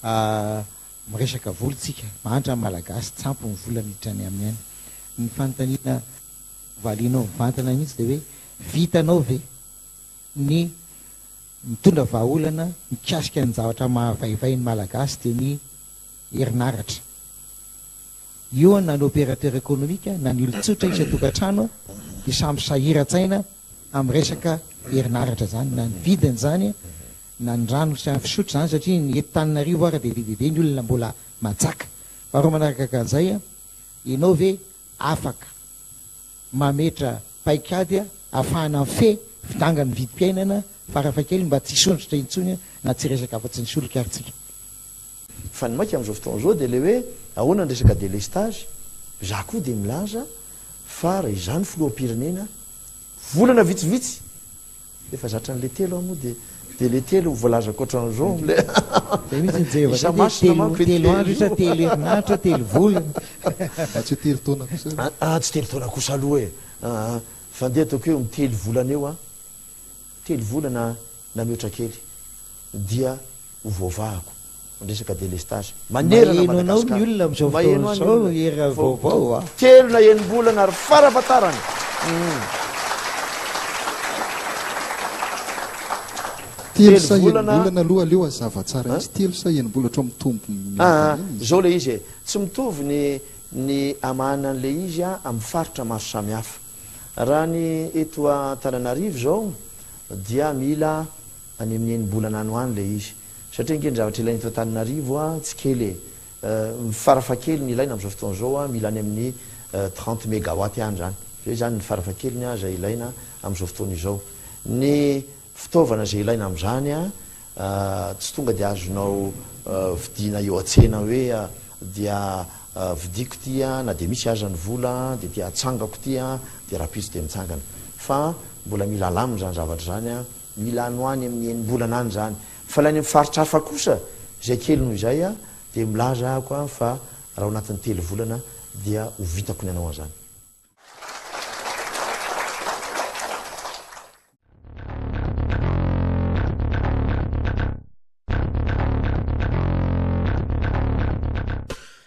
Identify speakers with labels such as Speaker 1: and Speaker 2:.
Speaker 1: miresaka volontsika mahantra malagasy tsampo ny vola miditra any amin'ny any ny fanontaniana valianao mivantana mihitsy de hoe vitanao ve ny mitondra vahaolana mikasika ny zavatra mahavaivay ny malagasy de ny herinaratra io na ny opérateur économique na ny olon-tsotra isa tokantrano de samy sahira-tsaina amin'ny resaka herinaratra zany na ny vidiny zany na ny rano sy fisotro zany satria ny etanarivo ara de dede ny olona mbola matsaka faharoa manaraka an'izay ianao ve afaka mametra paikady ahafahana fe fidangany vidim-piainana farafakely mba tsy sondrotra intsony na tsy resaka afa-tsy ny solika aritsika
Speaker 2: fa ny maika am'izao fotoana zao de le hoe ahoana ny resaka délestage za koa de milaza fa raha izany filoham-pirenena volana vitsivitsy efa zatra n'le telo amoa de le telo voalaza koatran'izao le
Speaker 1: isa masina manko telo andro isa telo herinaratra telo volana
Speaker 3: tsy telo taona kosa
Speaker 2: tsy telo taona kosa aloha e fandeha ataoko eo mitelo volana eo a telo volana na mihoatra kely dia hovaovahako resaka délestage manerana
Speaker 1: anao ny olona am'izao fotoana zao era vaovao a
Speaker 2: telo na enim-bolana ary farafatarany
Speaker 3: telo sa enim-bolana aloha aleo azavatsara izy telo sa enim-bolatra mitombo
Speaker 2: zao le izy e tsy mitovy ny amana an'le izy a amin'ny faritra maso samihafa raha ny eto Antananarivo zao dia mila any amin'ny enim-bolana any hoany le izy satria ngeny zavatra ilaina eto Antananarivo a tsy kely farafakely ny ilaina am'izao fotoana zao a mila any amin'ny 30 mégawatt any zany zay zany ny farafakeliny a zay ilaina am'izao fotoana izao ny fitaovana zay ilaina am'izany a tsy tonga de azonao vidina eo atsena hoe dia vidiko tya na de misy azany vola de dia atsangako tya de rapitso de mitsangana fa mbola mila alaminy zany zavatra zany a mila anoany amin'ny enim-bolana any zany fa lainy mifaritra hafa kosa zay kely noho izay a de milaza ako a fa raha ao anatin'ny telo volana dia ho vitako ny anao an'izany